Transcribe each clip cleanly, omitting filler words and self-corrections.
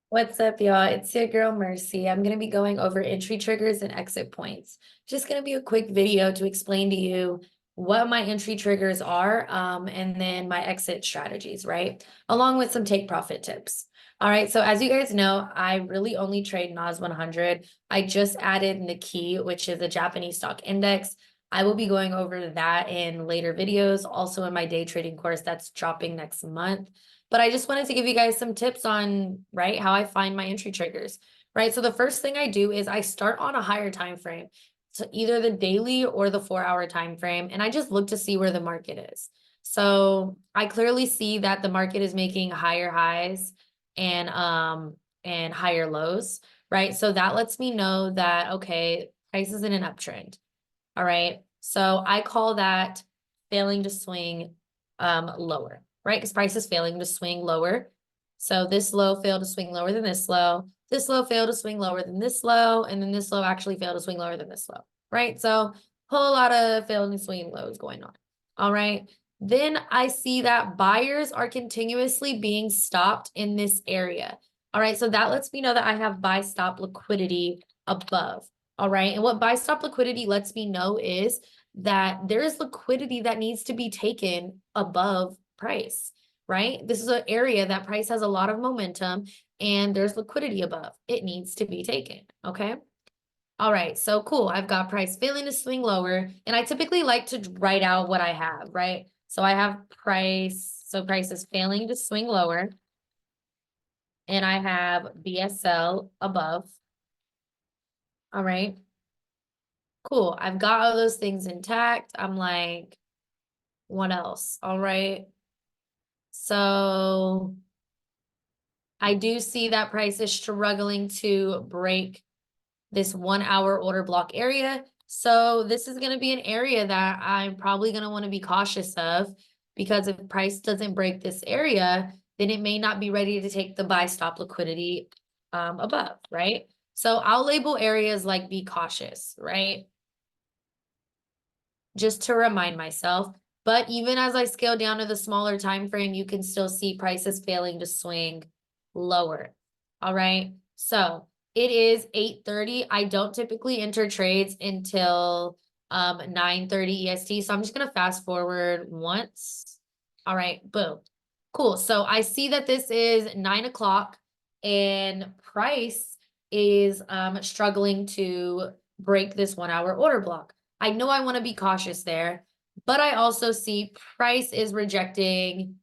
What's up, y'all? It's your girl Mercy. I'm going to be going over entry triggers and exit points. Just going to be a quick video to explain to you what my entry triggers are, and then my exit strategies, right? Along with some take profit tips. All right, so as you guys know, I really only trade NAS 100. I just added Nikkei, which is a Japanese stock index. I will be going over that in later videos, also in my day trading course that's dropping next month. But I just wanted to give you guys some tips on, right, how I find my entry triggers, right? So the first thing I do is I start on a higher time frame. So either the daily or the 4-hour time frame, and I just look to see where the market is. So I clearly see that the market is making higher highs and higher lows, right? So that lets me know that okay, price is in an uptrend. All right. So I call that failing to swing lower, right? Because price is failing to swing lower. So this low failed to swing lower than this low. This low failed to swing lower than this low. And then this low actually failed to swing lower than this low, right? So whole lot of failing to swing lows going on. All right. Then I see that buyers are continuously being stopped in this area. All right. So that lets me know that I have buy stop liquidity above. All right. And what buy stop liquidity lets me know is that there is liquidity that needs to be taken above price, right? This is an area that price has a lot of momentum and there's liquidity above. It needs to be taken. Okay. All right. So cool. I've got price failing to swing lower. And I typically like to write out what I have, right? So I have price. So price is failing to swing lower. And I have BSL above. All right. Cool. I've got all those things intact. I'm like, what else? All right. So I do see that price is struggling to break this 1-hour order block area. So this is going to be an area that I'm probably going to want to be cautious of, because if price doesn't break this area, then it may not be ready to take the buy stop liquidity above, right? So I'll label areas like be cautious, right? Just to remind myself. But even as I scale down to the smaller time frame, you can still see prices failing to swing lower. All right. So it is 8:30. I don't typically enter trades until 9:30 EST. So I'm just gonna fast forward once. All right, boom. Cool. So I see that this is 9 o'clock and price is struggling to break this 1-hour order block. I know I want to be cautious there, but I also see price is rejecting.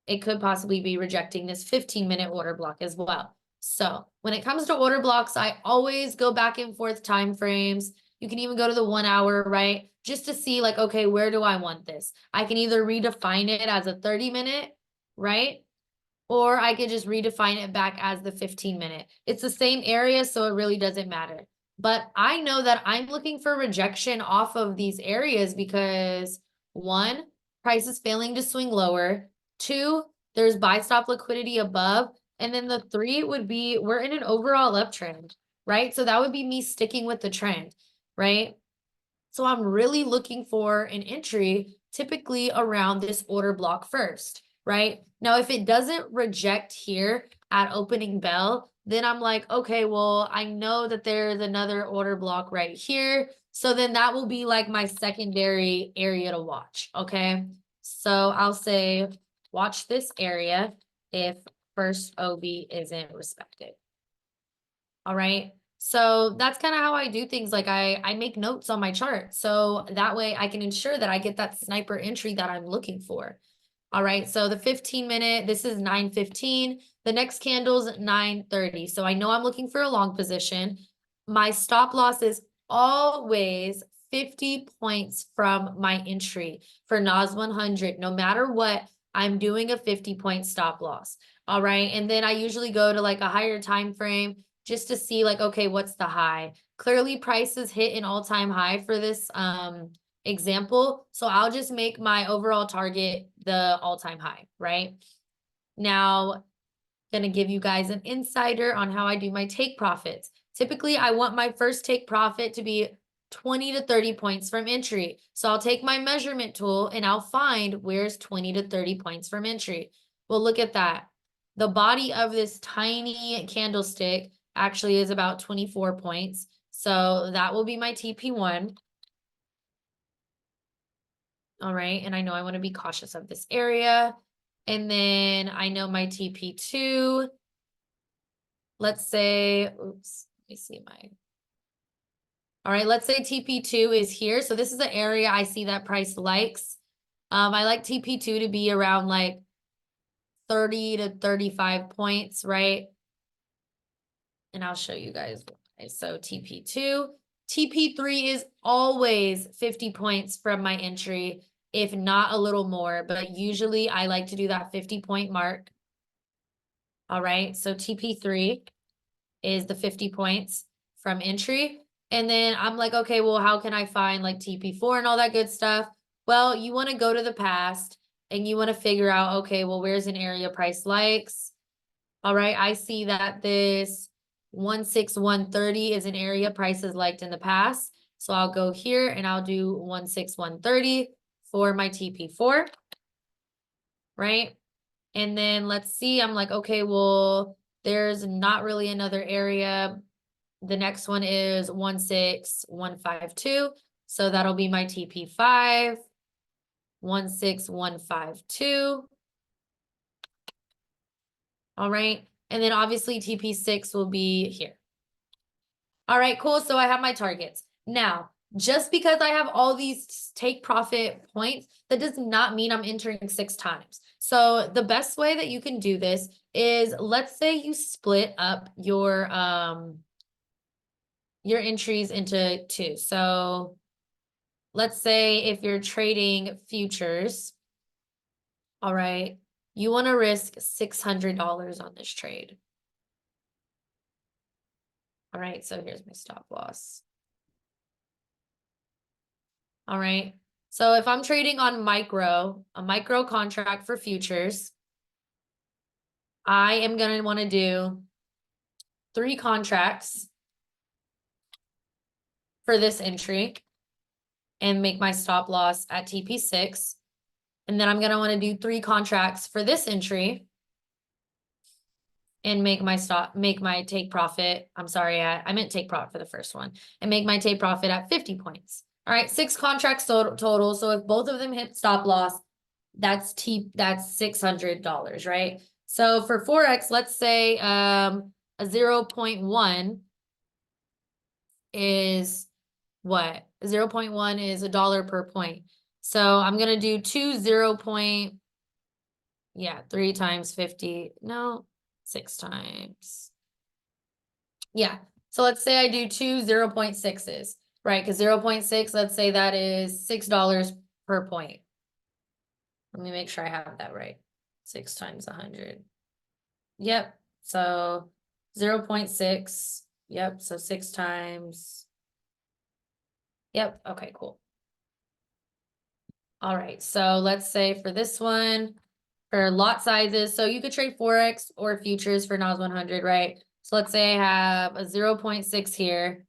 It could possibly be rejecting this 15-minute order block as well. So when it comes to order blocks, I always go back and forth time frames. You can even go to the 1 hour, right? Just to see like, okay, where do I want this? I can either redefine it as a 30-minute, right? Or I could just redefine it back as the 15-minute. It's the same area, so it really doesn't matter. But I know that I'm looking for rejection off of these areas because one, price is failing to swing lower. Two, there's buy stop liquidity above. And then the three would be we're in an overall uptrend, right? So that would be me sticking with the trend, right? So I'm really looking for an entry typically around this order block first, right? Now, if it doesn't reject here at opening bell, then I'm like, okay, well, I know that there's another order block right here. So then that will be like my secondary area to watch, okay? So I'll say watch this area if first OB isn't respected. All right. So that's kind of how I do things. Like I make notes on my chart. So that way I can ensure that I get that sniper entry that I'm looking for. All right. So the 15-minute, this is 9:15. The next candle's 9:30. So I know I'm looking for a long position. My stop loss is always 50 points from my entry for NAS 100. No matter what, I'm doing a 50-point stop loss. All right. And then I usually go to like a higher time frame just to see like, okay, what's the high? Clearly prices hit an all-time high for this example. So I'll just make my overall target the all-time high, right? Now, gonna give you guys an insider on how I do my take profits. Typically, I want my first take profit to be 20 to 30 points from entry. So I'll take my measurement tool and I'll find where's 20 to 30 points from entry. Well, look at that. The body of this tiny candlestick actually is about 24 points. So that will be my TP1. All right, and I know I want to be cautious of this area. And then I know my TP2. Let's say, oops, let me see my. All right, let's say TP2 is here. So this is the area I see that price likes. I like TP2 to be around like 30 to 35 points, right? And I'll show you guys why. So TP2. TP3 is always 50 points from my entry, if not a little more, but usually I like to do that 50-point mark. All right, so TP3 is the 50 points from entry. And then I'm like, okay, well, how can I find like TP4 and all that good stuff? Well, you want to go to the past and you want to figure out, okay, well, where's an area price likes? All right, I see that this 16130 is an area prices liked in the past. So I'll go here and I'll do 16130 for my TP4, right? And then let's see, I'm like, okay, well, there's not really another area. The next one is 16152. So that'll be my TP5, 16152. All right. And then obviously TP6 will be here. All right, cool. So I have my targets. Now, just because I have all these take profit points, that does not mean I'm entering 6 times. So the best way that you can do this is, let's say you split up your entries into 2. So let's say if you're trading futures, all right, you want to risk $600 on this trade. All right, so here's my stop loss. All right, so if I'm trading on a micro contract for futures, I am going to want to do 3 contracts for this entry and make my stop loss at TP6. And then I'm going to want to do 3 contracts for this entry and make my take profit. I'm sorry, I meant take profit for the first one, and make my take profit at 50 points. All right, 6 contracts total. So if both of them hit stop loss, that's $600, right? So for Forex, let's say a 0.1 is what? 0.1 is $1 per point. So I'm gonna do 3 times 50. No, 6 times. Yeah. So let's say I do 2 0.6s, right? Because 0.6, let's say that is $6 per point. Let me make sure I have that right. 6 times 100. Yep. So 0.6. Yep. So 6 times. Yep. Okay, cool. All right. So let's say for this one, for lot sizes, so you could trade Forex or futures for NOS 100, right? So let's say I have a 0.6 here,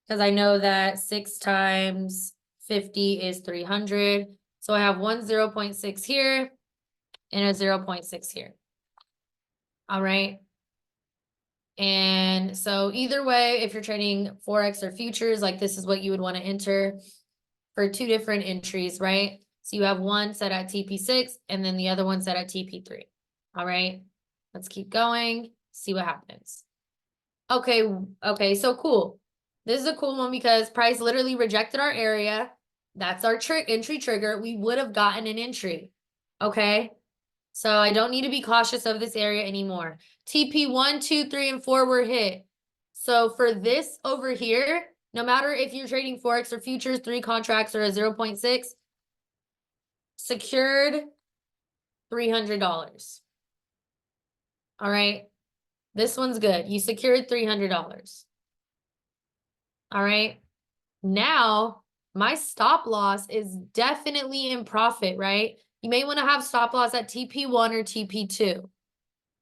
because I know that 6 times 50 is 300. So I have one 0.6 here and a 0.6 here. All right. And so either way, if you're trading Forex or futures, like this is what you would want to enter for 2 different entries, right? So you have one set at TP6 and then the other one set at TP3. All right, let's keep going, see what happens. Okay, so cool. This is a cool one because price literally rejected our area. That's our entry trigger. We would have gotten an entry. Okay, so I don't need to be cautious of this area anymore. TP 1, 2, 3, and 4 were hit. So for this over here, no matter if you're trading Forex or futures, 3 contracts or a 0.6, secured $300. All right. This one's good. You secured $300. All right. Now, my stop loss is definitely in profit, right? You may want to have stop loss at TP1 or TP2.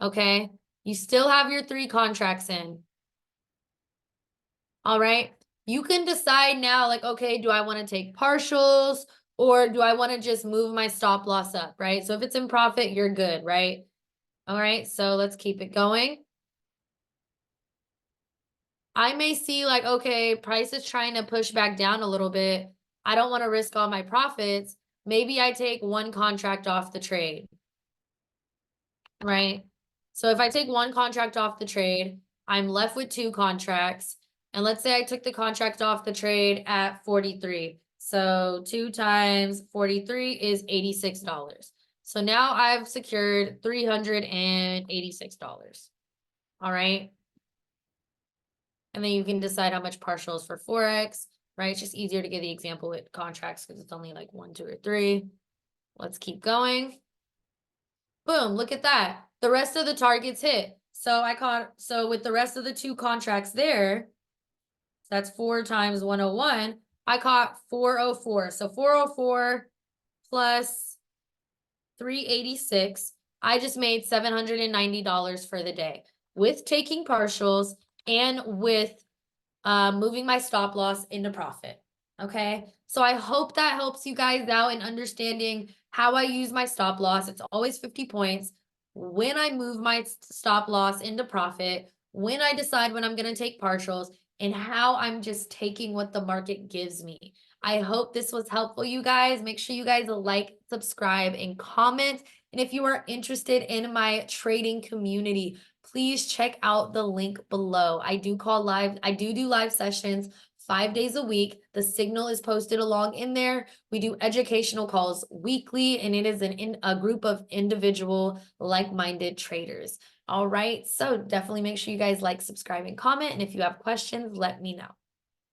Okay. You still have your 3 contracts in. All right. You can decide now, like, okay, do I want to take partials or do I want to just move my stop loss up, right? So if it's in profit, you're good, right? All right, so let's keep it going. I may see like, okay, price is trying to push back down a little bit. I don't want to risk all my profits. Maybe I take one contract off the trade, right? So if I take one contract off the trade, I'm left with two contracts. And let's say I took the contract off the trade at 43. So 2 times 43 is $86. So now I've secured $386. All right. And then you can decide how much partials for Forex, right? It's just easier to give the example with contracts because it's only like 1, 2, or 3. Let's keep going. Boom, look at that. The rest of the targets hit. So with the rest of the two contracts there, that's 4 times 101. I caught 404. So 404 plus 386. I just made $790 for the day with taking partials and with moving my stop loss into profit. Okay. So I hope that helps you guys out in understanding how I use my stop loss. It's always 50 points. When I move my stop loss into profit, when I decide when I'm going to take partials, and how I'm just taking what the market gives me. I hope this was helpful, you guys. Make sure you guys like, subscribe, and comment. And if you are interested in my trading community, please check out the link below. I do live sessions 5 days a week. The signal is posted along in there. We do educational calls weekly, and it is a group of individual like-minded traders. All right, so definitely make sure you guys like, subscribe, and comment. And if you have questions, let me know.